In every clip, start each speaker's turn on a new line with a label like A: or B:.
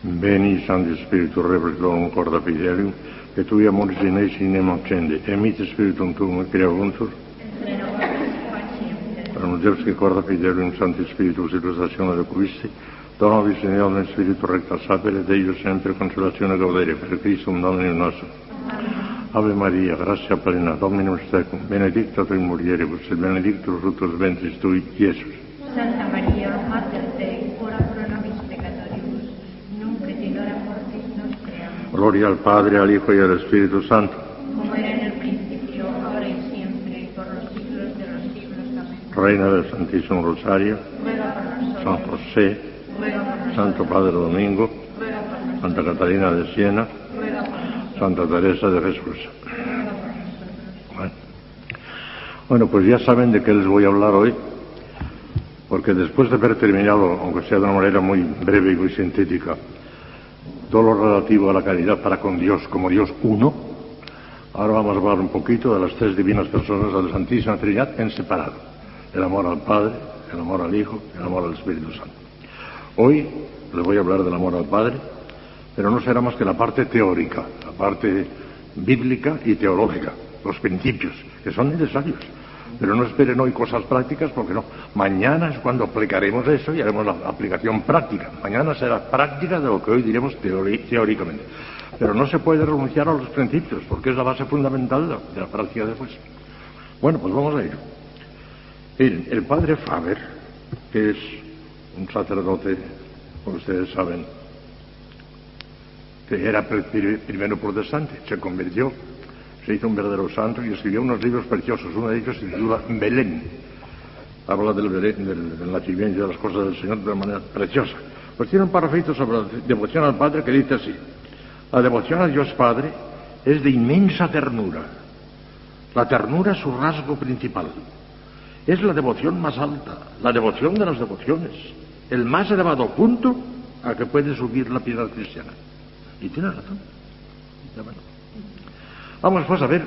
A: Veni, Sancti Spiritus, Repertorum corda fidelium, et tui amoris in eis inem accende, emite Spiritum tuum, creavuntur, Deus che corda fidelium, Sancti Spiritus, illustrazione de cuisti, dona nobis in eum Spiritu recta sapere, Deus sempre consolazione gaudere, per Christum Dominum nostrum. Ave Maria, gratia plena, Dominus tecum, benedicta tu in mulieribus, et benedictus fructus ventris tui, Iesus.
B: Santa Maria, Mater Dei, ora pro nobis peccatoribus, nunc et in hora mortis nostre. Amen.
A: Gloria al Padre, al Hijo y al Espíritu Santo.
B: Como era en el principio, ahora y siempre, y por los siglos de los siglos. Amén.
A: Reina del Santísimo Rosario,
B: Ruega por nosotros.
A: San José,
B: Ruega por nosotros.
A: Santo Padre Domingo,
B: Ruega por nosotros.
A: Santa Catalina de Siena,
B: Ruega por nosotros.
A: Santa Teresa de Jesús.
B: Ruega por nosotros.
A: Bueno, pues ya saben de qué les voy a hablar hoy, porque después de haber terminado, aunque sea de una manera muy breve y muy sintética, todo lo relativo a la caridad para con Dios como Dios uno, ahora vamos a hablar un poquito de las tres divinas personas de la Santísima Trinidad en separado: el amor al Padre, el amor al Hijo, el amor al Espíritu Santo. Hoy les voy a hablar del amor al Padre, pero no será más que la parte teórica, la parte bíblica y teológica, los principios, que son necesarios. Pero no esperen hoy cosas prácticas, porque no. Mañana es cuando aplicaremos eso y haremos la aplicación práctica. Mañana será práctica de lo que hoy diremos teóricamente. Pero no se puede renunciar a los principios, porque es la base fundamental de la práctica después. Bueno, pues vamos a ello. Miren, el padre Faber, que es un sacerdote, como ustedes saben, que era primero protestante, se convirtió, se hizo un verdadero santo y escribió unos libros preciosos. Uno de ellos se titula Belén. Habla del Belén, del nacimiento, de las cosas del Señor de una manera preciosa. Pues tiene un parrafito sobre la devoción al Padre que dice así: la devoción a Dios Padre es de inmensa ternura. La ternura es su rasgo principal. Es la devoción más alta, la devoción de las devociones, el más elevado punto a que puede subir la piedad cristiana. Y tiene razón. Vamos pues a ver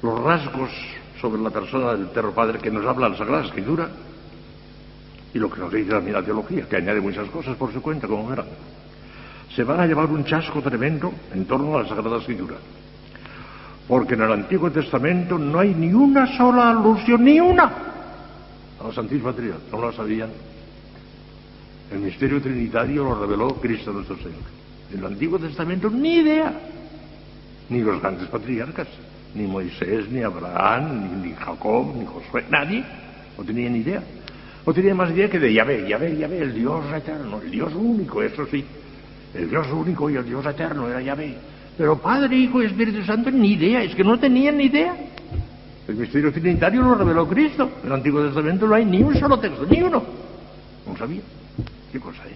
A: los rasgos sobre la persona del Eterno Padre que nos habla la Sagrada Escritura y lo que nos dice también la teología, que añade muchas cosas por su cuenta, como verán. Se van a llevar un chasco tremendo en torno a la Sagrada Escritura, porque en el Antiguo Testamento no hay ni una sola alusión, ni una, a la Santísima Trinidad. No la sabían. El misterio trinitario lo reveló Cristo nuestro Señor. En el Antiguo Testamento ni idea. Ni los grandes patriarcas, ni Moisés, ni Abraham, ni Jacob, ni Josué, nadie no tenía ni idea. No tenía más idea que de Yahvé, el Dios eterno, el Dios único, eso sí. El Dios único y el Dios eterno era Yahvé. Pero Padre, Hijo y Espíritu Santo, ni idea, es que no tenían ni idea. El misterio trinitario lo reveló Cristo. En el Antiguo Testamento no hay ni un solo texto, ni uno. No sabía. ¿Qué cosa hay?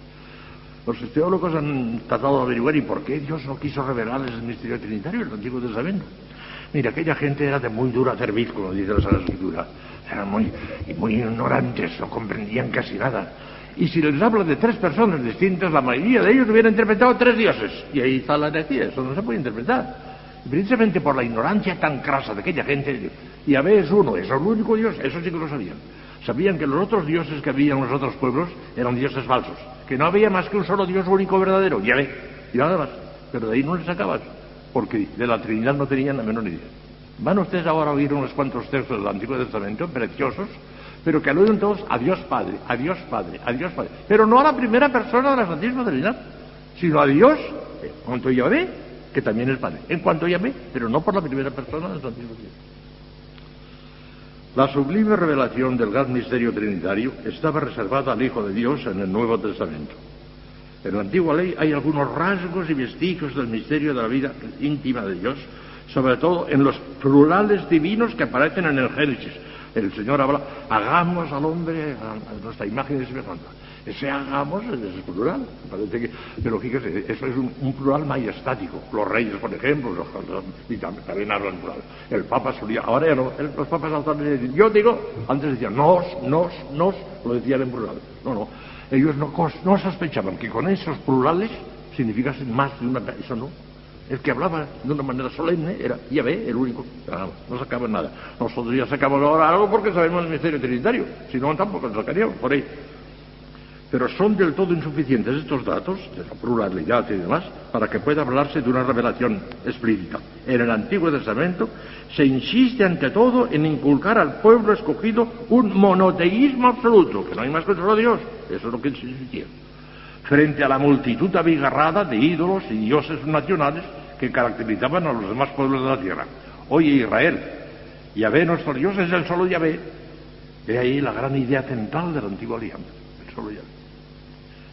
A: Los teólogos han tratado de averiguar y por qué Dios no quiso revelarles el misterio trinitario en el Antiguo Testamento. Mira, aquella gente era de muy dura cerviz, como dice la Sagrada Escritura. Eran muy ignorantes, no comprendían casi nada. Y si les habla de tres personas distintas, la mayoría de ellos hubieran interpretado tres dioses. Y ahí está la herejía, eso no se puede interpretar. Y precisamente por la ignorancia tan crasa de aquella gente, Yahvé es uno, es el único Dios, eso sí que lo sabían. Sabían que los otros dioses que había en los otros pueblos eran dioses falsos, que no había más que un solo Dios único verdadero, Yahvé, y nada más. Pero de ahí no les sacaban, porque de la Trinidad no tenían la menor idea. Van ustedes ahora a oír unos cuantos textos del Antiguo Testamento, preciosos, pero que aluden todos a Dios Padre, a Dios Padre, a Dios Padre. Pero no a la primera persona de la Santísima Trinidad, sino a Dios, en cuanto a Yahvé, que también es Padre, en cuanto a Yahvé, pero no por la primera persona de la Santísima Trinidad. La sublime revelación del gran misterio trinitario estaba reservada al Hijo de Dios en el Nuevo Testamento. En la antigua ley hay algunos rasgos y vestigios del misterio de la vida íntima de Dios, sobre todo en los plurales divinos que aparecen en el Génesis. El Señor habla, hagamos al hombre a nuestra imagen y semejanza. Ese hagamos es plural, parece que, pero fíjese, eso es un plural majestático. Los reyes, por ejemplo, y también hablan plural. El Papa solía, ahora ya no, los papas dicen, yo digo, antes decían nos, lo decían en plural. No, ellos no sospechaban que con esos plurales significasen más de una, eso no. El que hablaba de una manera solemne era Yahvé, el único. No sacaban nada. Nosotros ya sacamos ahora algo porque sabemos el misterio trinitario. Si no, tampoco lo sacaríamos por ahí. Pero son del todo insuficientes estos datos, de la pluralidad y demás, para que pueda hablarse de una revelación explícita. En el Antiguo Testamento se insiste ante todo en inculcar al pueblo escogido un monoteísmo absoluto, que no hay más que un solo Dios. Eso es lo que se insistía. Frente a la multitud abigarrada de ídolos y dioses nacionales que caracterizaban a los demás pueblos de la tierra. Oye, Israel, Yahvé, nuestro Dios, es el solo Yahvé. De ahí la gran idea central de la antigua alianza, el solo Yahvé.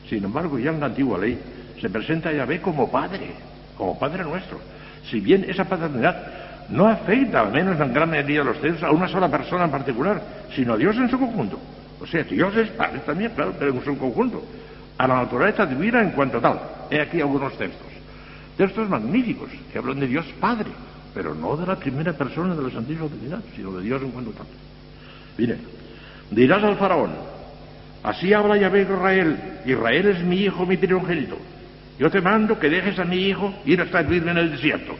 A: Sin embargo, ya en la antigua ley se presenta a Yahvé como Padre nuestro. Si bien esa paternidad no afecta, al menos en gran medida de los textos, a una sola persona en particular, sino a Dios en su conjunto. O sea, Dios es Padre también, claro, pero en su conjunto. A la naturaleza divina en cuanto tal. He aquí algunos textos. Textos magníficos que hablan de Dios Padre, pero no de la primera persona de la Santísima Trinidad, sino de Dios en cuanto tal. Mire, dirás al faraón: así habla Yahvé Israel. Israel es mi hijo, mi primogénito. Yo te mando que dejes a mi hijo ir a servirme en el desierto.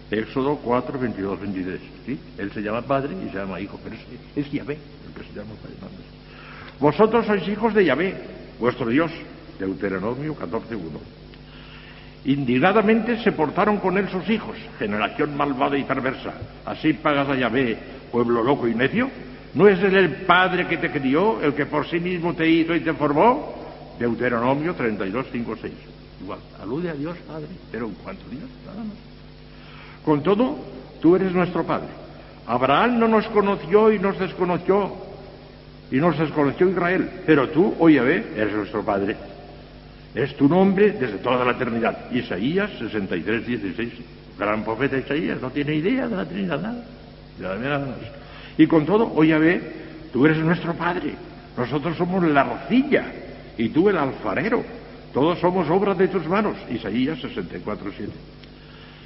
A: Éxodo 4, 22, 23. ¿Sí? Él se llama padre y se llama hijo, pero es Yahvé el que se llama padre. Vosotros sois hijos de Yahvé, vuestro Dios. Deuteronomio 14, 1. Indignadamente se portaron con él sus hijos, generación malvada y perversa. Así pagas a Yahvé, pueblo loco y necio. ¿No es él el Padre que te crió, el que por sí mismo te hizo y te formó? Deuteronomio 32, 5, 6. Igual, alude a Dios Padre, pero en cuanto a Dios, nada más. Con todo, tú eres nuestro Padre. Abraham no nos conoció y nos desconoció Israel, pero tú, oh Yahvé, eres nuestro Padre. Es tu nombre desde toda la eternidad. Isaías 63, 16. Gran profeta Isaías, no tiene idea de la Trinidad, nada más. Y con todo, oh Yahvé, tú eres nuestro Padre. Nosotros somos la arcilla y tú el alfarero. Todos somos obras de tus manos. Isaías 64, 7.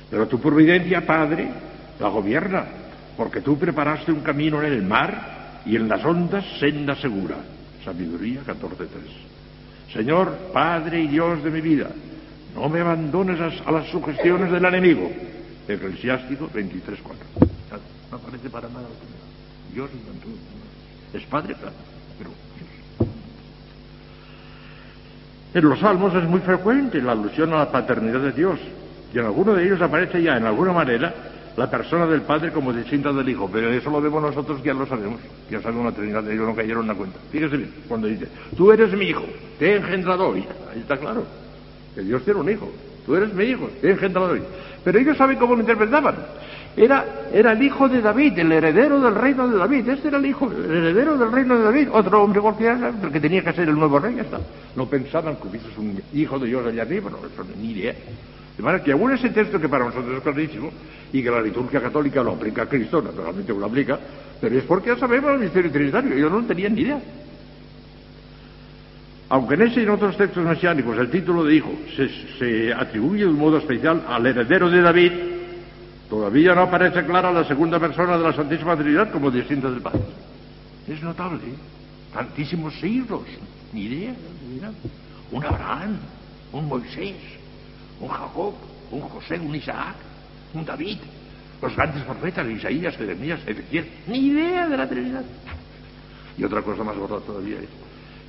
A: Pero tu providencia, Padre, la gobierna, porque tú preparaste un camino en el mar y en las ondas senda segura. Sabiduría 14, 3. Señor, Padre y Dios de mi vida, no me abandones a las sugestiones del enemigo. Eclesiástico 23, 4. No aparece para nada. Dios es Padre, claro, pero Dios. En los Salmos es muy frecuente la alusión a la paternidad de Dios, y en alguno de ellos aparece ya, en alguna manera, la persona del Padre como distinta del Hijo, pero eso lo vemos nosotros, ya lo sabemos, ya sabemos la Trinidad, ellos no cayeron en la cuenta. Fíjese bien, cuando dice, tú eres mi hijo, te he engendrado hoy, ahí está claro, que Dios tiene un hijo, tú eres mi hijo, te he engendrado hoy. Pero ellos saben cómo lo interpretaban. Era el hijo de David, el heredero del reino de David. Este era el hijo, el heredero del reino de David. Otro hombre cualquiera, que tenía que ser el nuevo rey, ya está. No pensaban que hubiese un hijo de Dios allá arriba, no, eso ni idea. De manera que aún ese texto que para nosotros es clarísimo, y que la liturgia católica lo aplica a Cristo, naturalmente lo aplica, pero es porque ya sabemos el misterio trinitario, ellos no tenían ni idea. Aunque en ese y en otros textos mesiánicos el título de hijo se atribuye de un modo especial al heredero de David, todavía no aparece clara la segunda persona de la Santísima Trinidad como distinta del Padre. Es notable, ¿eh? Tantísimos siglos, ni idea. Un Abraham, un Moisés, un Jacob, un José, un Isaac, un David, los grandes profetas, Isaías, Jeremías, Ezequiel, ni idea de la Trinidad. Y otra cosa más gorda todavía es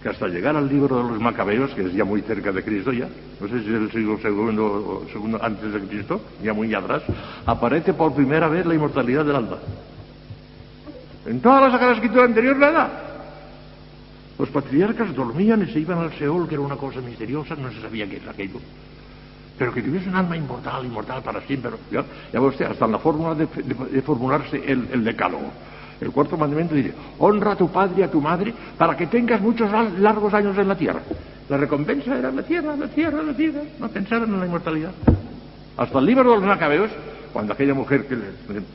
A: que hasta llegar al libro de los Macabeos, que es ya muy cerca de Cristo ya, no sé si es el siglo segundo antes de Cristo, ya muy atrás, aparece por primera vez la inmortalidad del alma. En toda la Sagrada Escritura anterior nada. Los patriarcas dormían y se iban al Seol, que era una cosa misteriosa, no se sabía qué era aquello. Pero que tuviese un alma inmortal para siempre. Ya ve usted, hasta en la fórmula de formularse el decálogo. El cuarto mandamiento dice, honra a tu padre y a tu madre para que tengas muchos largos años en la tierra. La recompensa era la tierra. No pensaron en la inmortalidad. Hasta el libro de los Macabeos, cuando aquella mujer que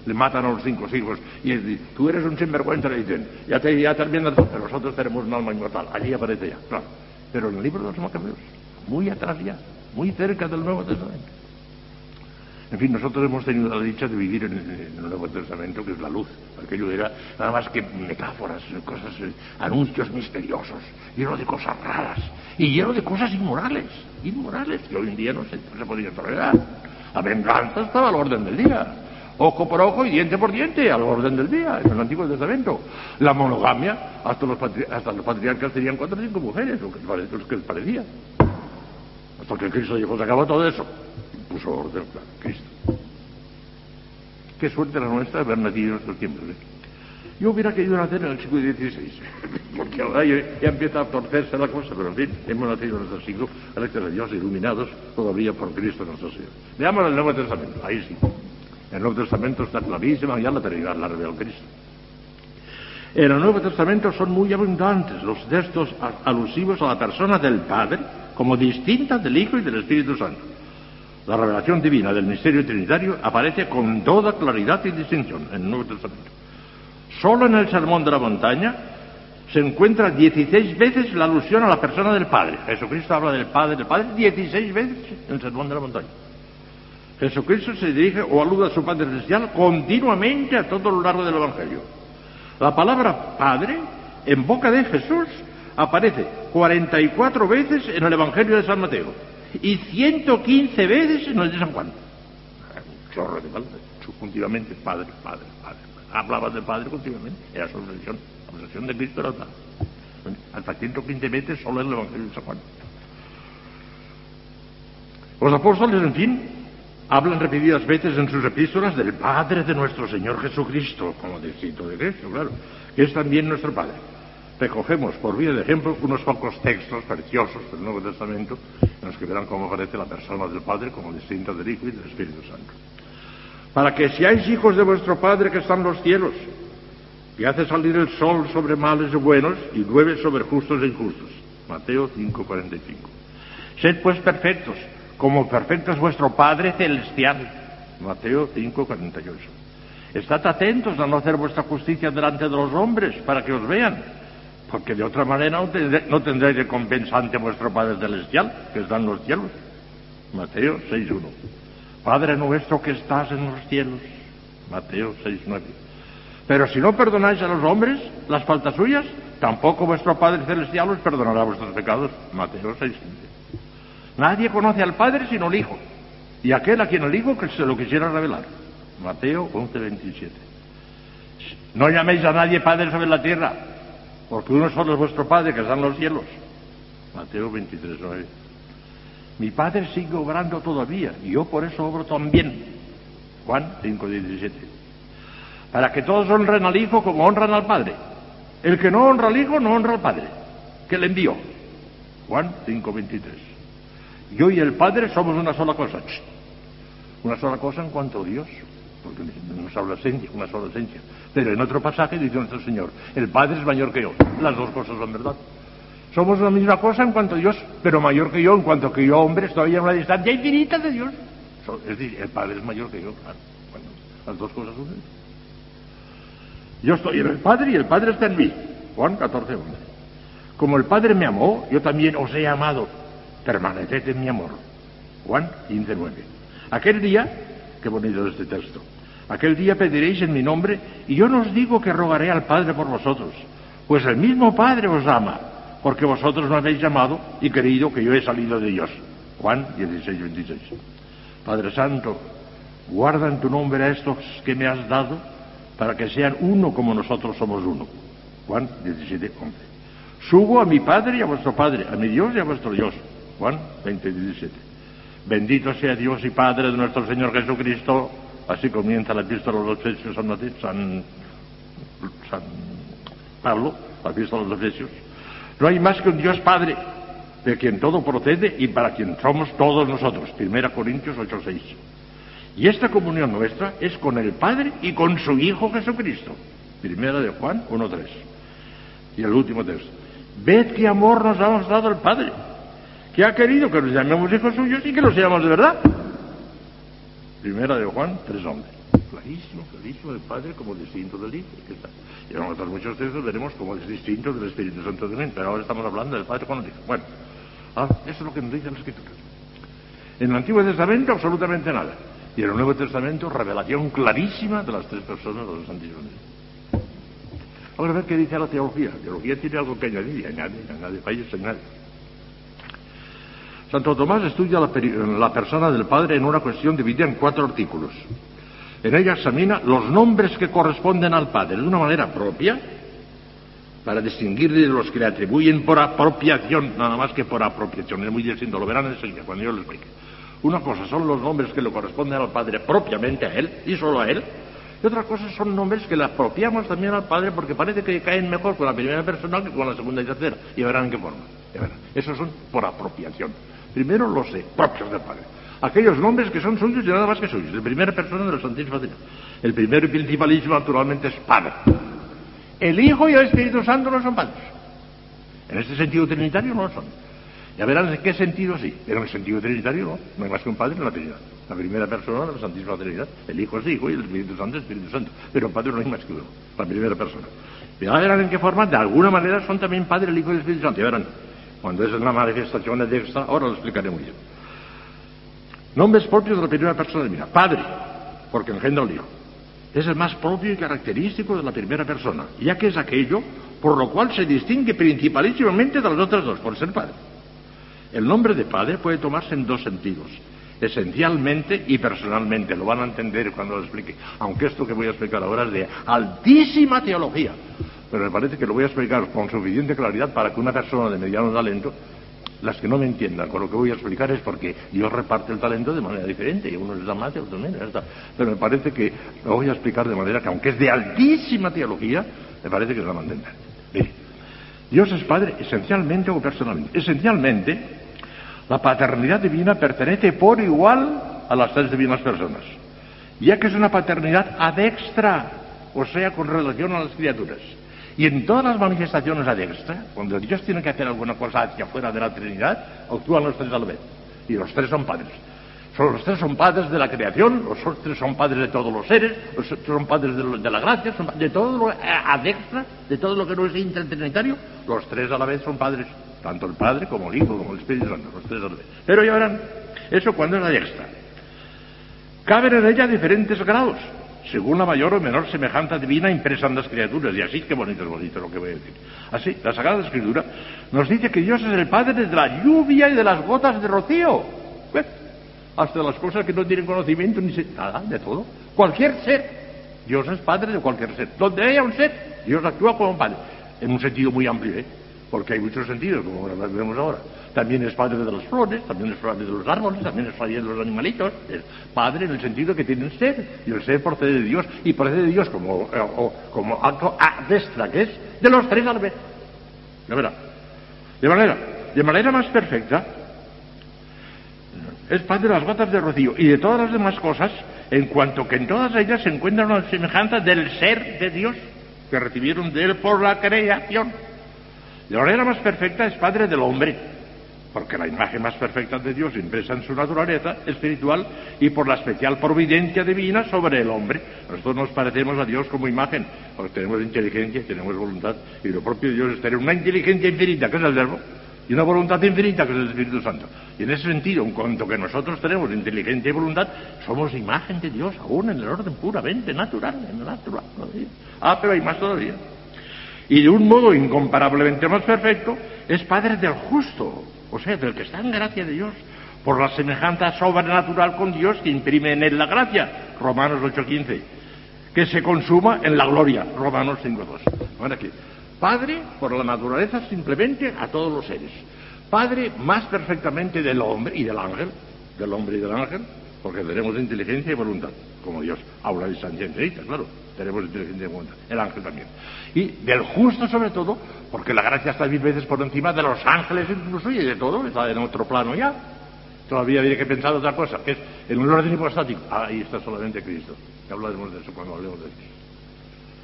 A: le matan a los 5 hijos y dice, tú eres un sinvergüenza, le dicen, ya terminas, pero nosotros tenemos un alma inmortal. Allí aparece ya, claro. Pero en el libro de los Macabeos, muy atrás ya, muy cerca del Nuevo Testamento. En fin, nosotros hemos tenido la dicha de vivir en el Nuevo Testamento, que es la luz. Aquello era nada más que metáforas, cosas, anuncios misteriosos, lleno de cosas raras y lleno de cosas inmorales, que hoy en día no se podían tolerar. La venganza estaba al orden del día. ojo por ojo y diente por diente, al orden del día, en el Antiguo Testamento. La monogamia, hasta los patriarcas tenían 4 o 5 mujeres, lo que les parecía. Hasta que Cristo dijo, se acabó todo eso. Y puso orden, claro, Cristo. Qué suerte la nuestra de haber nacido en nuestros tiempos. Yo hubiera querido nacer en el siglo XVI, porque ahora ya empieza a torcerse la cosa, pero en fin, hemos nacido en nuestro siglo, gracias a Dios, iluminados todavía por Cristo nuestro Señor. Veamos el Nuevo Testamento, ahí sí. El Nuevo Testamento está clarísima, ya la eternidad la reveló Cristo. En el Nuevo Testamento son muy abundantes los textos alusivos a la persona del Padre como distinta del Hijo y del Espíritu Santo. La revelación divina del misterio trinitario aparece con toda claridad y distinción en el Nuevo Testamento. Solo en el Sermón de la Montaña se encuentra 16 veces la alusión a la persona del Padre. Jesucristo habla del Padre 16 veces en el Sermón de la Montaña. Jesucristo se dirige o alude a su Padre Celestial continuamente a todo lo largo del Evangelio. La palabra Padre, en boca de Jesús, aparece 44 veces en el Evangelio de San Mateo y 115 veces en el de San Juan. Un chorro de palabras, continuamente Padre, Padre, Padre. Hablaba del Padre continuamente, era su obsesión. La obsesión de Cristo era tal. Hasta 115 veces solo en el Evangelio de San Juan. Los apóstoles, en fin, hablan repetidas veces en sus epístolas del Padre de nuestro Señor Jesucristo, como distinto de Cristo, claro, que es también nuestro Padre. Recogemos, por vía de ejemplo, unos pocos textos preciosos del Nuevo Testamento en los que verán cómo aparece la persona del Padre como distinta del Hijo y del Espíritu Santo. Para que seáis hijos de vuestro Padre que está en los cielos, que hace salir el sol sobre malos y buenos y llueve sobre justos e injustos. Mateo 5:45. Sed pues perfectos, como perfecto es vuestro Padre celestial. Mateo 5:48. Estad atentos a no hacer vuestra justicia delante de los hombres, para que os vean, porque de otra manera no tendréis recompensante a vuestro Padre celestial, que está en los cielos. Mateo 6:1. Padre nuestro que estás en los cielos. Mateo 6:9. Pero si no perdonáis a los hombres las faltas suyas, tampoco vuestro Padre celestial os perdonará vuestros pecados. Mateo 6:15. Nadie conoce al Padre sino el Hijo, y aquel a quien el Hijo que se lo quisiera revelar. Mateo 11:27. No llaméis a nadie Padre sobre la tierra, porque uno solo es vuestro Padre que está en los cielos. Mateo 23:9. Mi Padre sigue obrando todavía, y yo por eso obro también. Juan 5:17. Para que todos honren al Hijo como honran al Padre. El que no honra al Hijo no honra al Padre, que le envió. Juan 5:23. Yo y el Padre somos una sola cosa. Una sola cosa en cuanto a Dios, porque nos habla una sola esencia. Pero en otro pasaje dice nuestro Señor, el Padre es mayor que yo. Las dos cosas son verdad. Somos la misma cosa en cuanto a Dios, pero mayor que yo, en cuanto que yo, hombre, estoy a una distancia infinita de Dios. Es decir, el Padre es mayor que yo, claro. Bueno, las dos cosas son verdad. Yo estoy en el Padre y el Padre está en mí. Juan 14:11. Como el Padre me amó, yo también os he amado. Permaneced en mi amor. Juan 15:9. Aquel día, qué bonito este texto, aquel día pediréis en mi nombre, y yo no os digo que rogaré al Padre por vosotros, pues el mismo Padre os ama, porque vosotros me habéis llamado y creído que yo he salido de Dios. Juan 16:26. Padre Santo, guarda en tu nombre a estos que me has dado, para que sean uno como nosotros somos uno. Juan 17:11. Subo a mi Padre y a vuestro Padre, a mi Dios y a vuestro Dios. Juan 20:17. Bendito sea Dios y Padre de nuestro Señor Jesucristo. Así comienza la epístola de los Efesios San Pablo, la epístola de los Efesios. No hay más que un Dios Padre, de quien todo procede y para quien somos todos nosotros. 1 Corintios 8:6. Y esta comunión nuestra es con el Padre y con su Hijo Jesucristo. 1 de Juan 1:3. Y el último texto. Ved qué amor nos ha mostrado el Padre, que ha querido que nos llamemos hijos suyos y que lo seamos de verdad. 1 de Juan 3:11. Clarísimo, clarísimo, el Padre como distinto del Hijo. Y en otros muchos textos veremos como es distinto del Espíritu Santo de Dios, pero ahora estamos hablando del Padre con el Hijo. Bueno, eso es lo que nos dice la Escritura. En el Antiguo Testamento absolutamente nada. Y en el Nuevo Testamento revelación clarísima de las tres personas de los Santísimos. Vamos a ver qué dice la teología. La teología tiene algo que añadir, añade fallos, añade. Santo Tomás estudia la persona del Padre en una cuestión dividida en 4 artículos. En ella examina los nombres que corresponden al Padre de una manera propia, para distinguirle de los que le atribuyen por apropiación, nada más que por apropiación. Es muy distinto, lo verán enseguida cuando yo lo explique. Una cosa son los nombres que le corresponden al Padre propiamente a Él, y solo a Él, y otra cosa son nombres que le apropiamos también al Padre porque parece que caen mejor con la primera persona que con la segunda y tercera. Y verán en qué forma. Esos son por apropiación. Primero los propios del Padre. Aquellos nombres que son suyos y nada más que suyos. De primera persona de la Santísima Trinidad. El primero y principalísimo, naturalmente, es Padre. El Hijo y el Espíritu Santo no son padres. En este sentido trinitario no lo son. Ya verán en qué sentido sí, pero en el sentido trinitario no. No hay más que un Padre en la Trinidad. La primera persona de la Santísima Trinidad. El Hijo es Hijo y el Espíritu Santo es Espíritu Santo. Pero Padre no hay más que uno. La primera persona. Ya verán en qué forma, de alguna manera, son también Padre, el Hijo y el Espíritu Santo. Ya verán. Cuando es la manifestación de extra, ahora lo explicaré muy bien. Nombres propios de la primera persona divina. Padre, porque engendra al Hijo. Es el más propio y característico de la primera persona, ya que es aquello por lo cual se distingue principalísimamente de las otras dos, por ser Padre. El nombre de Padre puede tomarse en dos sentidos, esencialmente y personalmente. Lo van a entender cuando lo explique, aunque esto que voy a explicar ahora es de altísima teología, pero me parece que lo voy a explicar con suficiente claridad para que una persona de mediano talento, las que no me entiendan con lo que voy a explicar es porque Dios reparte el talento de manera diferente, y uno les da más y otros menos, pero me parece que lo voy a explicar de manera que, aunque es de altísima teología, me parece que se la van a entender. Mire, Dios es Padre esencialmente o personalmente. Esencialmente, la paternidad divina pertenece por igual a las tres divinas personas, ya que es una paternidad ad extra, o sea, con relación a las criaturas. Y en todas las manifestaciones ad extra, cuando Dios tiene que hacer alguna cosa hacia afuera de la Trinidad, actúan los tres a la vez. Y los tres son padres. Los tres son padres de la creación, los tres son padres de todos los seres, los tres son padres de la gracia, son de todo lo ad extra, de todo lo que no es intratrinitario. Los tres a la vez son padres, tanto el Padre como el Hijo, como el Espíritu Santo, los tres a la vez. Pero ya verán, eso cuando es ad extra. Caben en ella diferentes grados, según la mayor o menor semejanza divina impresa en las criaturas. Y así, qué bonito es bonito lo que voy a decir. Así, la Sagrada Escritura nos dice que Dios es el Padre de la lluvia y de las gotas de rocío. ¿Ves? Hasta las cosas que no tienen conocimiento, ni nada, de todo. Cualquier ser. Dios es Padre de cualquier ser. Donde haya un ser, Dios actúa como Padre. En un sentido muy amplio, porque hay muchos sentidos, como vemos ahora. También es Padre de las flores, también es Padre de los árboles, también es Padre de los animalitos. Es Padre en el sentido que tienen ser, y el ser procede de Dios, y procede de Dios como acto ad extra, que es de los tres a la vez. ¿De verdad? De manera más perfecta, es Padre de las gotas de rocío y de todas las demás cosas, en cuanto que en todas ellas se encuentra una semejanza del ser de Dios, que recibieron de Él por la creación. De manera más perfecta es Padre del hombre, porque la imagen más perfecta de Dios impresa en su naturaleza espiritual y por la especial providencia divina sobre el hombre. Nosotros nos parecemos a Dios como imagen, porque tenemos inteligencia, tenemos voluntad, y lo propio de Dios es tener una inteligencia infinita, que es el Verbo, y una voluntad infinita, que es el Espíritu Santo. Y en ese sentido, en cuanto que nosotros tenemos inteligencia y voluntad, somos imagen de Dios, aún en el orden puramente natural, pero hay más todavía. Y de un modo incomparablemente más perfecto, es Padre del justo, o sea, del que está en gracia de Dios, por la semejanza sobrenatural con Dios que imprime en él la gracia, Romanos 8:15, que se consuma en la gloria, Romanos 5:2. Ahora aquí, Padre por la naturaleza simplemente a todos los seres, Padre más perfectamente del hombre y del ángel, del hombre y del ángel, porque tenemos inteligencia y voluntad, como Dios, aula de distancia infinita, claro, tenemos inteligencia y voluntad, el ángel también. Y del justo sobre todo, porque la gracia está 1000 veces por encima de los ángeles incluso, y de todo, está en otro plano ya. Todavía habría que pensar otra cosa, que es en un orden hipostático. Ahí está solamente Cristo. Ya hablaremos de eso cuando hablemos de Cristo.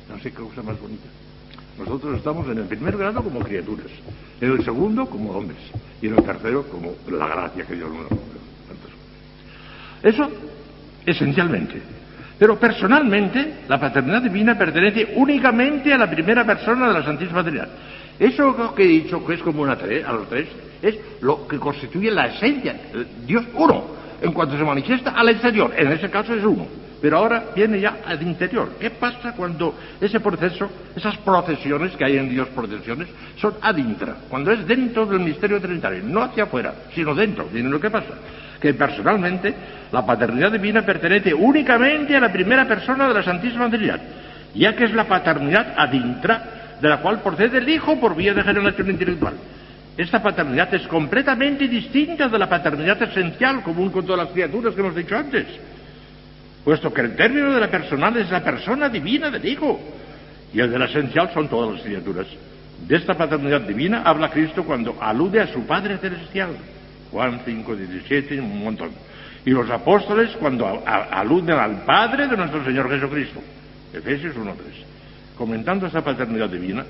A: No sé qué cosa más bonita. Nosotros estamos en el primer grado como criaturas, en el segundo como hombres, y en el tercero como la gracia que Dios nos da. Eso, esencialmente. Pero personalmente, la paternidad divina pertenece únicamente a la primera persona de la Santísima Trinidad. Eso que he dicho, que es como a los tres, es lo que constituye la esencia. Dios uno, en cuanto se manifiesta al exterior, en ese caso es uno. Pero ahora viene ya al interior. ¿Qué pasa cuando ese proceso, esas procesiones que hay en Dios, procesiones, son ad intra? Cuando es dentro del misterio trinitario, no hacia afuera, sino dentro. ¿Miren lo que pasa? que personalmente la paternidad divina pertenece únicamente a la primera persona de la Santísima Trinidad, ya que es la paternidad ad intra, de la cual procede el Hijo por vía de generación intelectual. Esta paternidad es completamente distinta de la paternidad esencial común con todas las criaturas que hemos dicho antes, puesto que el término de la personal es la persona divina del Hijo, y el de la esencial son todas las criaturas. De esta paternidad divina habla Cristo cuando alude a su Padre Celestial, Juan 5:17, un montón. Y los apóstoles cuando aluden al Padre de nuestro Señor Jesucristo, Efesios 1:3. Comentando esta paternidad divina,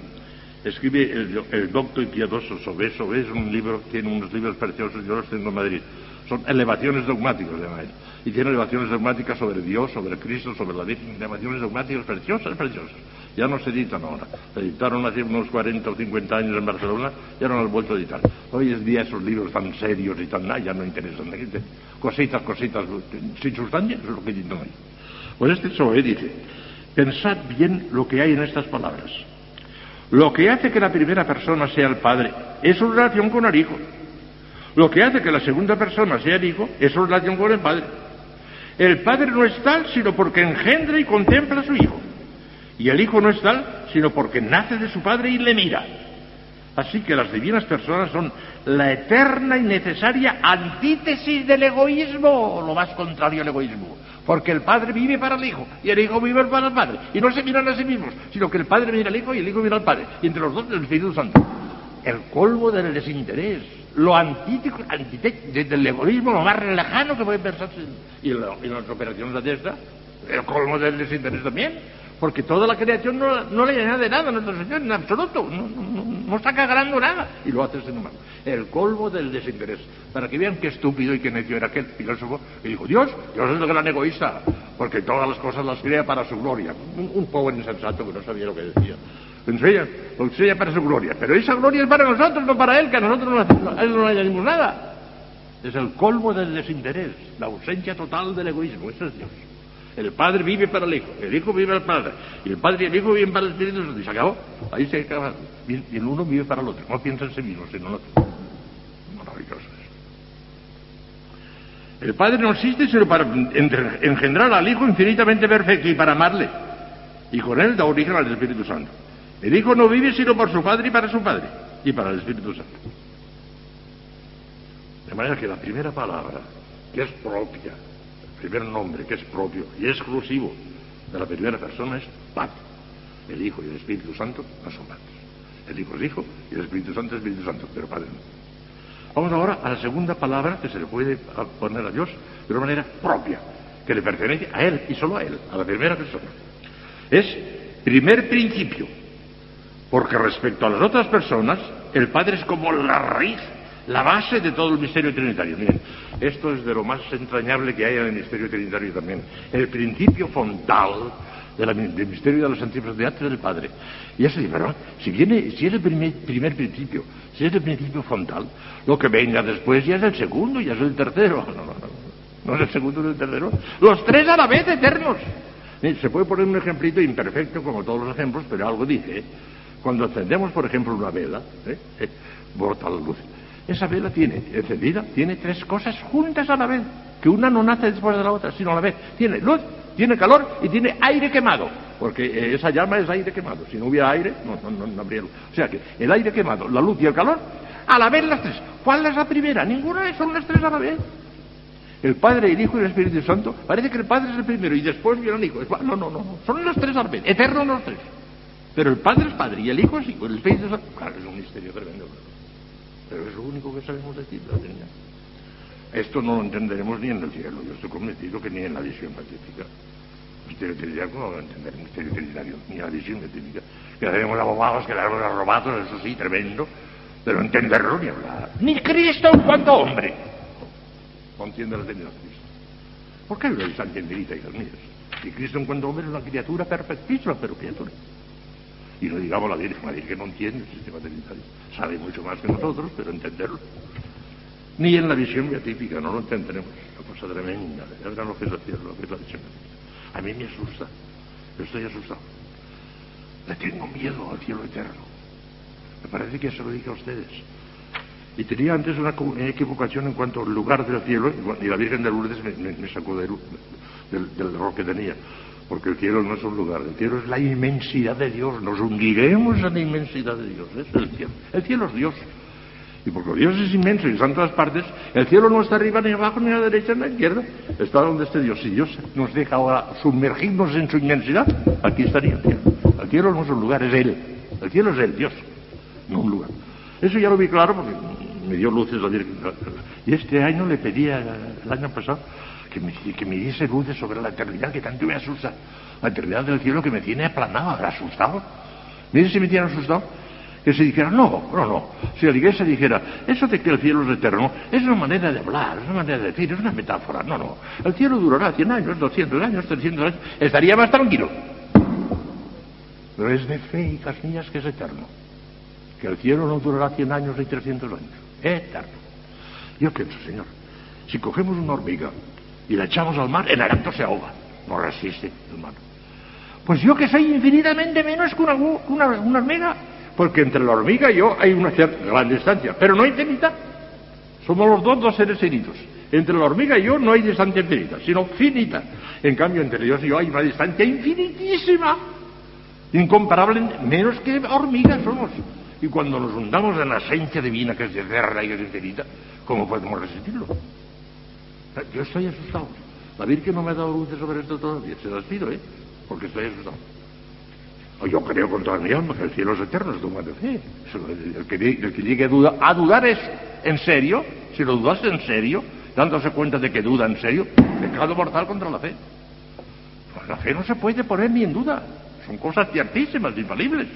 A: escribe el docto y piadoso Sobé. Sobé es un libro, tiene unos libros preciosos, yo los tengo en Madrid. Son elevaciones dogmáticas, llama él. Y tiene elevaciones dogmáticas sobre Dios, sobre Cristo, sobre la Virgen, elevaciones dogmáticas preciosas, preciosas. Ya no se editan ahora. Se editaron hace unos 40 o 50 años en Barcelona, ya no los han vuelto a editar. Hoy en día esos libros tan serios y tan ya no interesan. Cositas, sin sustancia, eso es lo que dicen hoy. Pues este Sobé dice, pensad bien lo que hay en estas palabras. Lo que hace que la primera persona sea el Padre es su relación con el Hijo. Lo que hace que la segunda persona sea el Hijo es su relación con el Padre. El Padre no es tal sino porque engendra y contempla a su Hijo. Y el Hijo no es tal sino porque nace de su Padre y le mira. Así que las divinas personas son la eterna y necesaria antítesis del egoísmo, lo más contrario al egoísmo. Porque el Padre vive para el Hijo y el Hijo vive para el Padre. Y no se miran a sí mismos, sino que el Padre mira al Hijo y el Hijo mira al Padre. Y entre los dos el Espíritu Santo. El colmo del desinterés, lo antítico del egoísmo, lo más lejano que puede pensarse. Y en las operaciones de esta, el colmo del desinterés también. Porque toda la creación no le añade nada a nuestro Señor, en absoluto. No está ganando nada. Y lo hace sin humano. El colmo del desinterés. Para que vean qué estúpido y qué necio era aquel filósofo que dijo, Dios es el gran egoísta, porque todas las cosas las crea para su gloria. Un pobre insensato que no sabía lo que decía. Lo enseña para su gloria. Pero esa gloria es para nosotros, no para él, que a nosotros a él no le añadimos nada. Es el colmo del desinterés, la ausencia total del egoísmo. Eso es Dios. El Padre vive para el Hijo vive para el Padre, y el Padre y el Hijo viven para el Espíritu Santo. Y se acabó. Ahí se acaba. Y el uno vive para el otro. No piensa en sí mismo, sino en el otro. Maravilloso eso. El Padre no existe sino para engendrar al Hijo infinitamente perfecto y para amarle. Y con él da origen al Espíritu Santo. El Hijo no vive sino por su Padre y para su Padre, y para el Espíritu Santo. De manera que la primera palabra, que es propia, el primer nombre, que es propio y exclusivo de la primera persona, es Padre. El Hijo y el Espíritu Santo no son padres. El Hijo es Hijo y el Espíritu Santo es Espíritu Santo, pero Padre no. Vamos ahora a la segunda palabra que se le puede poner a Dios de una manera propia, que le pertenece a Él y solo a Él, a la primera persona. Es primer principio, porque respecto a las otras personas, el Padre es como la raíz, la base de todo el misterio trinitario. Miren, esto es de lo más entrañable que hay en el misterio trinitario también. El principio fondal del misterio de la Santísima Trinidad del Padre. Y eso dice, pero si es el primer principio, si es el principio fondal, lo que venga después ya es el segundo, ya es el tercero. No es el segundo ni el tercero. Los tres a la vez eternos. Se puede poner un ejemplito imperfecto como todos los ejemplos, pero algo dice. Cuando encendemos, por ejemplo, una vela, brota la luz. Esa vela encendida, tiene tres cosas juntas a la vez, que una no nace después de la otra, sino a la vez. Tiene luz, tiene calor y tiene aire quemado, porque esa llama es aire quemado. Si no hubiera aire, no habría luz. O sea que el aire quemado, la luz y el calor, a la vez las tres. ¿Cuál es la primera? Ninguna, son las tres a la vez. El Padre, el Hijo y el Espíritu Santo, parece que el Padre es el primero y después viene el Hijo. No, son los tres a la vez, eternos los tres. Pero el Padre es Padre y el Hijo es Hijo, el Espíritu Santo, claro, es un misterio tremendo. Pero es lo único que sabemos decir la Trinidad. Esto no lo entenderemos ni en el cielo. Yo estoy convencido que ni en la visión pacífica. El misterio trinitario, ¿cómo va a entender el misterio trinitario? Ni en la visión pacífica. Quedaremos abogados, quedaremos arrobados, eso sí, tremendo. Pero entenderlo ni hablar. Ni Cristo en cuanto hombre no entiende la Trinidad de Cristo. ¿Por qué lo entendería, hijas mías? Y Cristo en cuanto hombre es una criatura perfectísima, pero criatura. Y no digamos la Virgen que no entiende el sistema trinitario. Sabe mucho más que nosotros, pero entenderlo. Ni en la visión beatífica, no lo entenderemos. Una cosa tremenda. Ya verán lo que es el cielo, lo que es la visión beatífica. A mí me asusta. Yo estoy asustado. Le tengo miedo al cielo eterno. Me parece que se lo dije a ustedes. Y tenía antes una equivocación en cuanto al lugar del cielo, y la Virgen de Lourdes me sacó del error que tenía. Porque el cielo no es un lugar, el cielo es la inmensidad de Dios. Nos hundiremos en la inmensidad de Dios. Eso es el cielo. El cielo es Dios. Y porque Dios es inmenso y está en todas partes, el cielo no está arriba ni abajo, ni a la derecha ni a la izquierda. Está donde esté Dios. Si Dios nos deja ahora sumergirnos en su inmensidad, aquí estaría el cielo. El cielo no es un lugar, es Él. El cielo es Él, Dios, no un lugar. Eso ya lo vi claro porque me dio luces la Virgen. Y este año le pedía, el año pasado, que me diese luces sobre la eternidad, que tanto me asusta. La eternidad del cielo que me tiene aplanado, asustado. Mire si me tiene asustado. Que se dijera, no. Si la Iglesia dijera, eso de que el cielo es eterno, es una manera de hablar, es una manera de decir, es una metáfora. No. El cielo durará 100 años, 200 años, 300 años. Estaría más tranquilo. Pero es de fe, hijas mías, que es eterno. Que el cielo no durará 100 años ni 300 años. Eterno. Yo pienso, Señor, si cogemos una hormiga y la echamos al mar, en el acto se ahoga. No resiste el mar. Pues yo que soy infinitamente menos que una hormiga, porque entre la hormiga y yo hay una cierta gran distancia, pero no infinita. Somos los dos seres finitos. Entre la hormiga y yo no hay distancia infinita, sino finita. En cambio, entre Dios y yo hay una distancia infinitísima, incomparable, menos que hormigas somos. Y cuando nos hundamos en la esencia divina, que es eterna y que es infinita, ¿cómo podemos resistirlo? Yo estoy asustado. La Virgen no me ha dado luces sobre esto todavía. Se las pido, porque estoy asustado. Yo creo con toda mi alma que el cielo es eterno, es dogma de fe. El que llegue a dudar eso en serio, si lo dudas en serio, dándose cuenta de que duda en serio, pecado mortal contra la fe. Pues la fe no se puede poner ni en duda. Son cosas ciertísimas, infalibles.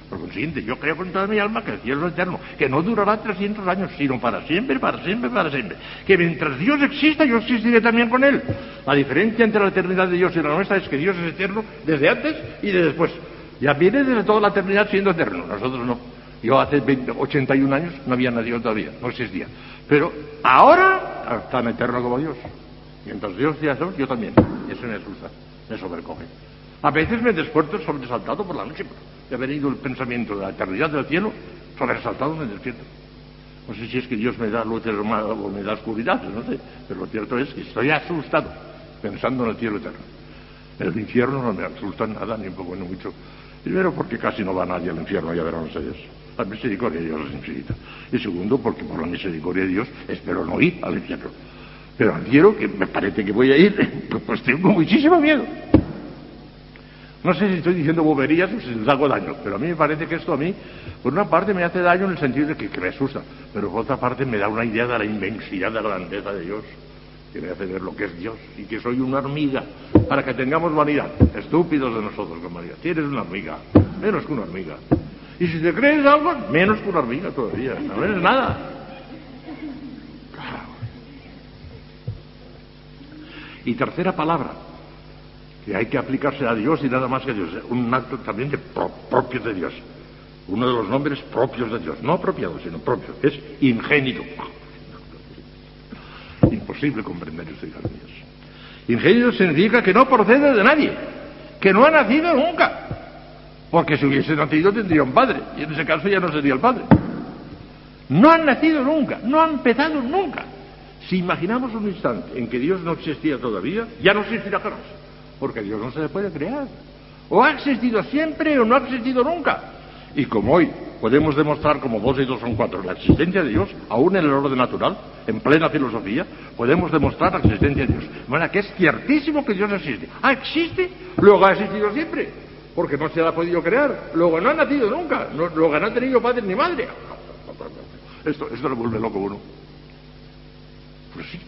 A: Por consiguiente, yo creo con toda mi alma que el cielo es eterno, que no durará 300 años, sino para siempre, para siempre, para siempre. Que mientras Dios exista, yo existiré también con Él. La diferencia entre la eternidad de Dios y la nuestra es que Dios es eterno desde antes y de después. Ya viene desde toda la eternidad siendo eterno, nosotros no. Yo hace 81 años no había nacido todavía, no existía. Pero ahora es tan eterno como Dios. Mientras Dios sea Dios, yo también. Eso me asusta, me sobrecoge. A veces me despierto sobresaltado por la noche. He venido el pensamiento de la eternidad del cielo, sobresaltado me despierto. No sé si es que Dios me da luces o me da oscuridad, no sé. Pero lo cierto es que estoy asustado pensando en el cielo eterno. El infierno no me asusta nada, ni un poco, ni mucho. Primero, porque casi no va nadie al infierno, ya verán ustedes. La misericordia de Dios es infinita. Y segundo, porque por la misericordia de Dios espero no ir al infierno. Pero al cielo, que me parece que voy a ir, pues tengo muchísimo miedo. No sé si estoy diciendo boberías o si les hago daño, pero a mí me parece que esto a mí, por una parte me hace daño en el sentido de que me asusta, pero por otra parte me da una idea de la inmensidad, de la grandeza de Dios, que me hace ver lo que es Dios, y que soy una hormiga, para que tengamos vanidad. Estúpidos de nosotros con vanidad. Si eres una hormiga, menos que una hormiga. Y si te crees algo, menos que una hormiga todavía, no eres nada. Claro. Y tercera palabra, que hay que aplicarse a Dios y nada más que a Dios, un acto también propio de Dios, uno de los nombres propios de Dios, no apropiado, sino propio, es ingénito. Imposible comprender eso, hijas mías. Ingénito significa que no procede de nadie, que no ha nacido nunca, porque si hubiese nacido tendría un padre, y en ese caso ya no sería el padre. No han nacido nunca, no han empezado nunca. Si imaginamos un instante en que Dios no existía todavía, ya no existirá jamás. Porque Dios no se le puede crear. O ha existido siempre o no ha existido nunca. Y como hoy podemos demostrar como 2 y 2 son 4 la existencia de Dios, aún en el orden natural, en plena filosofía, podemos demostrar la existencia de Dios. De manera que es ciertísimo que Dios existe. Existe, luego ha existido siempre, porque no se la ha podido crear. Luego no ha nacido nunca, luego no ha tenido padre ni madre. Esto le vuelve loco a uno. Pues sí.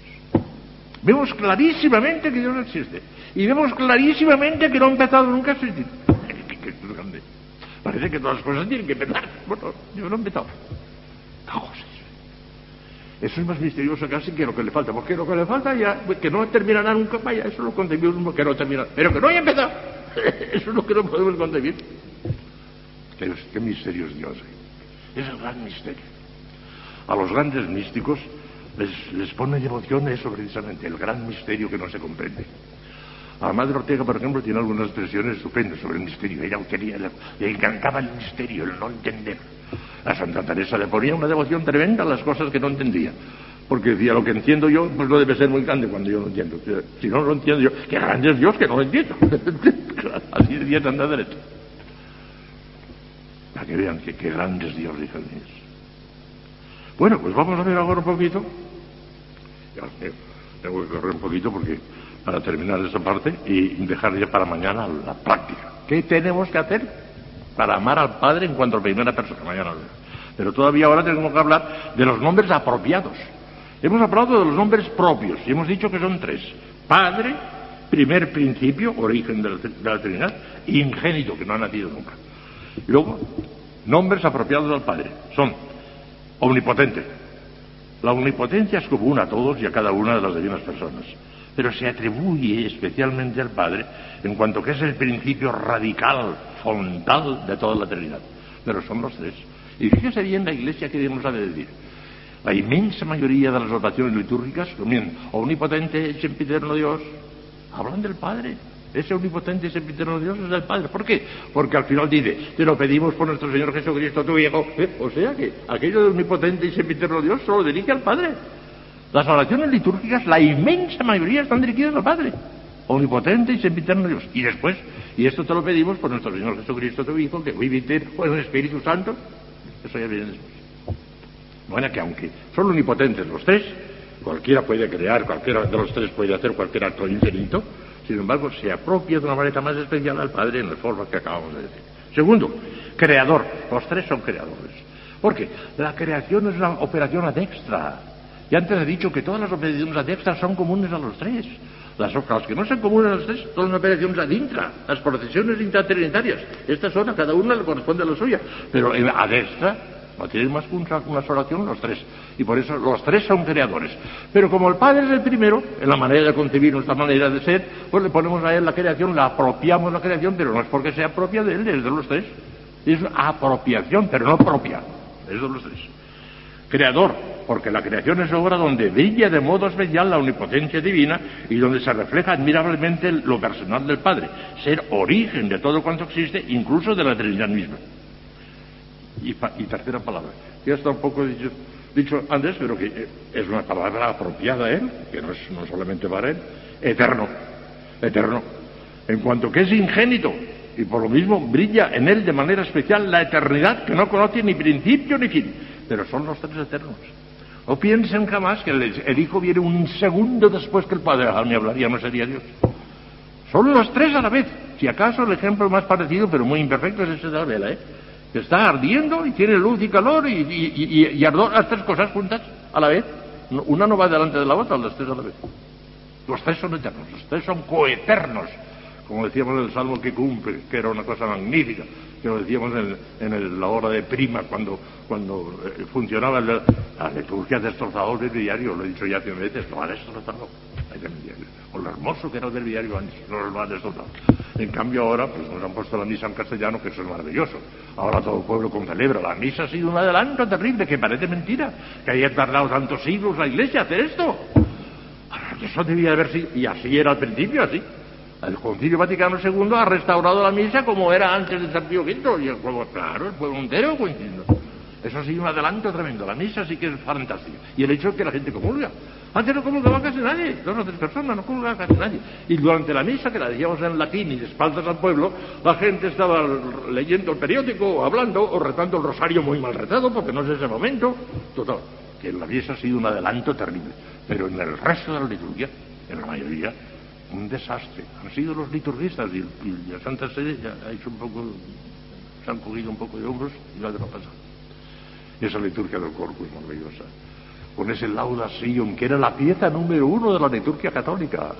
A: Vemos clarísimamente que Dios no existe. Y vemos clarísimamente que no ha empezado nunca a existir. Qué grande. Parece que todas las cosas tienen que empezar. Bueno, yo no he empezado. Eso es más misterioso casi que lo que le falta. Porque lo que le falta ya, que no terminará nunca, vaya, eso lo concebimos que no terminará. Pero que no haya empezado. Eso es lo que no podemos concebir. Qué misterio es Dios. Es el gran misterio. A los grandes místicos les pone devoción eso precisamente, el gran misterio que no se comprende. A la Madre Ortega, por ejemplo, tiene algunas expresiones estupendas sobre el misterio. Ella le encantaba el misterio, el no entender. A Santa Teresa le ponía una devoción tremenda a las cosas que no entendía. Porque decía, lo que entiendo yo, pues no debe ser muy grande cuando yo lo entiendo. Si no lo entiendo yo, qué grande es Dios que no lo entiendo. Así decía Santa Teresa. Para que vean que qué grande es Dios, hijas mías. Bueno, pues vamos a ver ahora un poquito. Ya, tengo que correr un poquito porque para terminar esa parte y dejar ya para mañana la práctica. ¿Qué tenemos que hacer para amar al Padre en cuanto a primera persona? Mañana. Pero todavía ahora tenemos que hablar de los nombres apropiados. Hemos hablado de los nombres propios y hemos dicho que son 3. Padre, primer principio, origen de la Trinidad, ingénito, que no ha nacido nunca. Y luego, nombres apropiados al Padre. Son omnipotente. La omnipotencia es común a todos y a cada una de las divinas personas, pero se atribuye especialmente al Padre en cuanto que es el principio radical, frontal de toda la Trinidad. Pero son los 3. Y fíjese bien la Iglesia que nos ha de decir. La inmensa mayoría de las oraciones litúrgicas comienzan omnipotente, sempiterno Dios. Hablan del Padre. Ese omnipotente y sempiterno Dios es del Padre. ¿Por qué? Porque al final dice, te lo pedimos por nuestro Señor Jesucristo, tu Hijo. O sea que aquello de omnipotente y sempiterno Dios solo dirige al Padre. Las oraciones litúrgicas, la inmensa mayoría están dirigidas al Padre. Omnipotente y sempiterno Dios. Y después, y esto te lo pedimos por nuestro Señor Jesucristo, tu Hijo, que vive con el Espíritu Santo. Eso ya viene después. Bueno, que aunque son omnipotentes los 3, cualquiera puede crear, cualquiera de los 3 puede hacer cualquier acto infinito, sin embargo, se apropia de una manera más especial al Padre en las formas que acabamos de decir. Segundo, creador. Los 3 son creadores. Porque la creación es una operación ad extra. Y antes he dicho que todas las operaciones ad extra son comunes a los 3. Las que no son comunes a los 3 son operaciones ad intra. Las procesiones intratrinitarias. Estas son, a cada una le corresponde a la suya. Pero en ad extra no tienen más que una sola oración los 3. Y por eso los 3 son creadores. Pero como el Padre es el primero, en la manera de concebir nuestra manera de ser, pues le ponemos a él la creación, la apropiamos la creación, pero no es porque sea propia de él, es de los 3. Es apropiación, pero no propia. Es de los 3. Creador, porque la creación es obra donde brilla de modo especial la omnipotencia divina y donde se refleja admirablemente lo personal del Padre, ser origen de todo cuanto existe, incluso de la Trinidad misma. Y tercera palabra, ya está un poco dicho antes, pero que es una palabra apropiada a él, que no es no solamente para él, eterno, en cuanto que es ingénito, y por lo mismo brilla en él de manera especial la eternidad que no conoce ni principio ni fin, pero son los 3 eternos. No piensen jamás que el Hijo viene un segundo después que el Padre, al me hablaría, no sería Dios. Son los 3 a la vez. Si acaso el ejemplo más parecido, pero muy imperfecto, es ese de la vela, que está ardiendo y tiene luz y calor y ardor, las 3 cosas juntas a la vez. Una no va delante de la otra, las 3 a la vez. Los 3 son eternos, los 3 son coeternos, como decíamos en el Salmo que cumple, que era una cosa magnífica, que lo decíamos en la hora de prima, cuando funcionaba la liturgia destrozador del diario, lo he dicho ya 100 veces, lo ha destrozado, o lo hermoso que era del diario antes, no lo ha destrozado. En cambio ahora, pues nos han puesto la misa en castellano, que eso es maravilloso. Ahora todo el pueblo concelebra. La misa ha sido un adelanto terrible, que parece mentira, que haya tardado tantos siglos la Iglesia a hacer esto. Eso debía haber sido, y así era al principio, así. El Concilio Vaticano II ha restaurado la misa como era antes de San Pío V, y el pueblo, claro, el pueblo entero coincidiendo. Eso ha sido un adelanto tremendo. La misa sí que es fantástica. Y el hecho es que la gente comulga. Antes no comulgaba casi nadie, 2 o 3 personas, no comulgaba casi nadie. Y durante la misa, que la decíamos en latín y de espaldas al pueblo, la gente estaba leyendo el periódico, o hablando, o rezando el rosario muy mal rezado, porque no es ese momento. Total, que la misa ha sido un adelanto terrible. Pero en el resto de la liturgia, en la mayoría, un desastre. Han sido los liturgistas y la Santa Sede ya ha hecho un poco, se han cogido un poco de hombros y la demás pasar. Esa liturgia del Corpus maravillosa, con ese Lauda Sion, que era la pieza número 1 de la liturgia católica,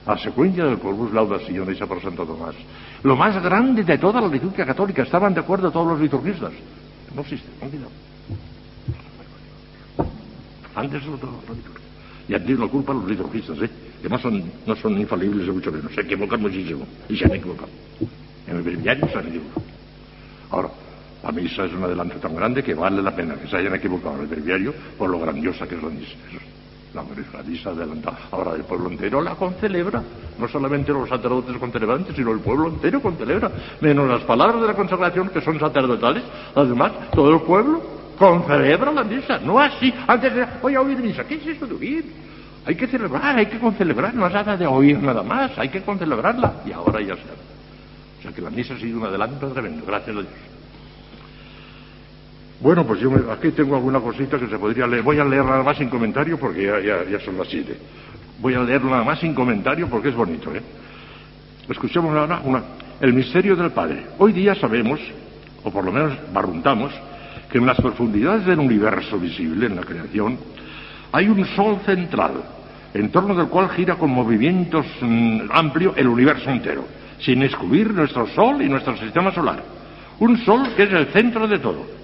A: a secuencia del Corpus Lauda Sion hecha por Santo Tomás. Lo más grande de toda la liturgia católica, estaban de acuerdo todos los liturgistas. No existe, no olvidado. Antes lo todo la liturgia. Y aquí la culpa a los liturgistas, que no son infalibles de mucho menos, se equivocan muchísimo, y se han equivocado. En el breviario se han equivocado. Ahora, la misa es un adelanto tan grande que vale la pena que se hayan equivocado en el breviario por lo grandiosa que es la misa. La misa adelantada. Ahora el pueblo entero la concelebra. No solamente los sacerdotes concelebrantes, sino el pueblo entero concelebra. Menos las palabras de la consagración, que son sacerdotales. Además, todo el pueblo concelebra la misa. No así. Antes de, voy a oír misa. ¿Qué es eso de oír? Hay que celebrar, hay que concelebrar. No es nada de oír nada más. Hay que concelebrarla. Y ahora ya se hace. O sea que la misa ha sido un adelanto tremendo. Gracias a Dios. Bueno, pues yo aquí tengo alguna cosita que se podría leer. Voy a leer nada más sin comentario porque ya son las 7. Voy a leer nada más sin comentario porque es bonito, ¿eh? Escuchemos ahora el misterio del Padre. Hoy día sabemos, o por lo menos barruntamos, que en las profundidades del universo visible, en la creación, hay un sol central, en torno del cual gira con movimientos amplio el universo entero, sin excluir nuestro sol y nuestro sistema solar. Un sol que es el centro de todo.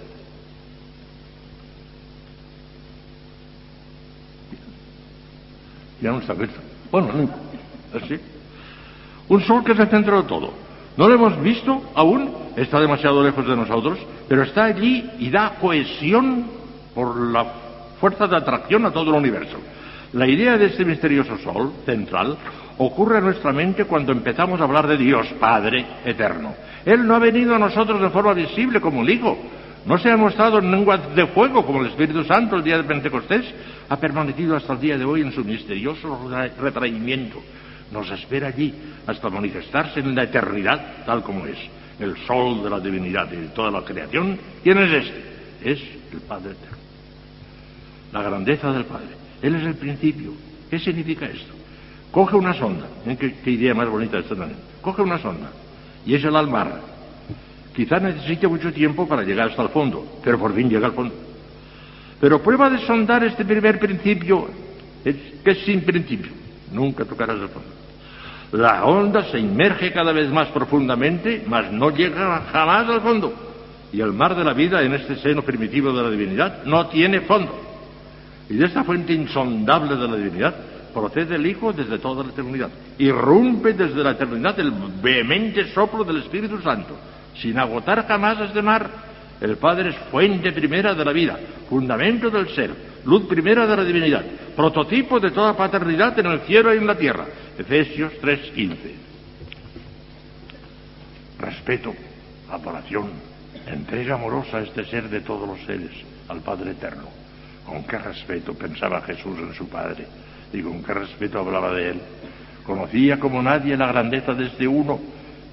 A: Ya no está visto. Bueno, no importa. Así. Un sol que es el centro de todo. No lo hemos visto aún, está demasiado lejos de nosotros, pero está allí y da cohesión por la fuerza de atracción a todo el universo. La idea de este misterioso sol central ocurre en nuestra mente cuando empezamos a hablar de Dios Padre eterno. Él no ha venido a nosotros de forma visible como el Hijo. No se ha mostrado en lengua de fuego como el Espíritu Santo el día de Pentecostés. Ha permanecido hasta el día de hoy en su misterioso retraimiento. Nos espera allí hasta manifestarse en la eternidad tal como es. El sol de la divinidad y de toda la creación. ¿Quién es este? Es el Padre eterno. La grandeza del Padre. Él es el principio. ¿Qué significa esto? Coge una sonda. ¿Qué idea más bonita esta también? Coge una sonda y es el mar. Quizá necesite mucho tiempo para llegar hasta el fondo, pero por fin llega al fondo. Pero prueba de sondar este primer principio, que es sin principio. Nunca tocarás el fondo. La onda se inmerge cada vez más profundamente, mas no llega jamás al fondo. Y el mar de la vida, en este seno primitivo de la divinidad, no tiene fondo. Y de esta fuente insondable de la divinidad procede el Hijo desde toda la eternidad. Irrumpe desde la eternidad el vehemente soplo del Espíritu Santo. Sin agotar jamás este mar, el Padre es fuente primera de la vida, fundamento del ser, luz primera de la divinidad, prototipo de toda paternidad en el cielo y en la tierra. Efesios 3:15. Respeto, adoración, entrega amorosa a este ser de todos los seres, al Padre eterno. Con qué respeto pensaba Jesús en su Padre, y con qué respeto hablaba de él. Conocía como nadie la grandeza de este uno,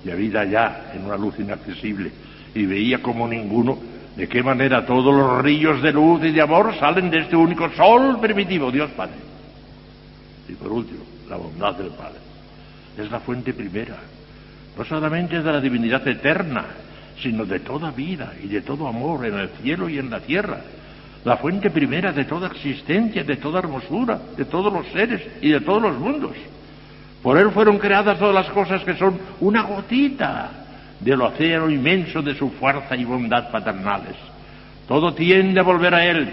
A: y había ya en una luz inaccesible, y veía como ninguno de qué manera todos los ríos de luz y de amor salen de este único sol primitivo, Dios Padre. Y por último, la bondad del Padre. Es la fuente primera, no solamente de la divinidad eterna, sino de toda vida y de todo amor en el cielo y en la tierra. La fuente primera de toda existencia, de toda hermosura, de todos los seres y de todos los mundos. Por él fueron creadas todas las cosas que son una gotita del océano inmenso de su fuerza y bondad paternales. Todo tiende a volver a él,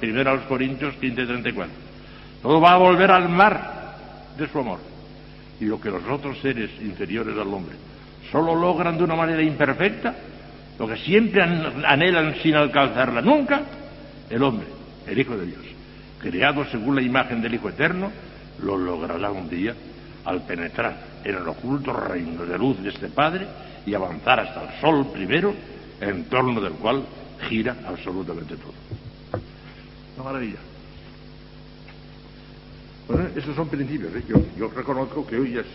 A: primero a los Corintios 15:34. Todo va a volver al mar de su amor. Y lo que los otros seres inferiores al hombre solo logran de una manera imperfecta, lo que siempre anhelan sin alcanzarla nunca, el hombre, el Hijo de Dios, creado según la imagen del Hijo Eterno, lo logrará un día al penetrar en el oculto reino de luz de este Padre y avanzar hasta el sol primero, en torno del cual gira absolutamente todo. Una maravilla. Bueno, esos son principios, ¿eh? Yo reconozco que hoy es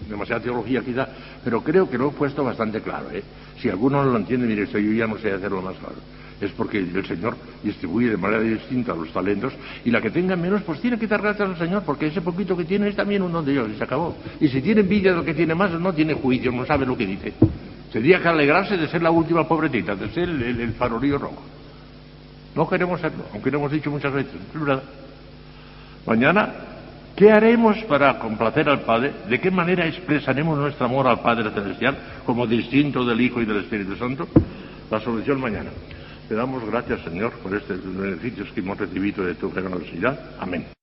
A: demasiada teología quizá, pero creo que lo he puesto bastante claro, ¿eh? Si alguno no lo entiende, mire, esto yo ya no sé hacerlo más claro. Es porque el Señor distribuye de manera distinta los talentos, y la que tenga menos, pues tiene que dar gracias al Señor, porque ese poquito que tiene es también un don de Dios, y se acabó. Y si tiene envidia de lo que tiene más, no tiene juicio, no sabe lo que dice. Tendría que alegrarse de ser la última pobretita, de ser el farolillo rojo. No queremos serlo, aunque lo hemos dicho muchas veces, es verdad. Mañana, ¿qué haremos para complacer al Padre? ¿De qué manera expresaremos nuestro amor al Padre Celestial como distinto del Hijo y del Espíritu Santo? La solución mañana. Te damos gracias, Señor, por estos beneficios que hemos recibido de tu generosidad. Amén.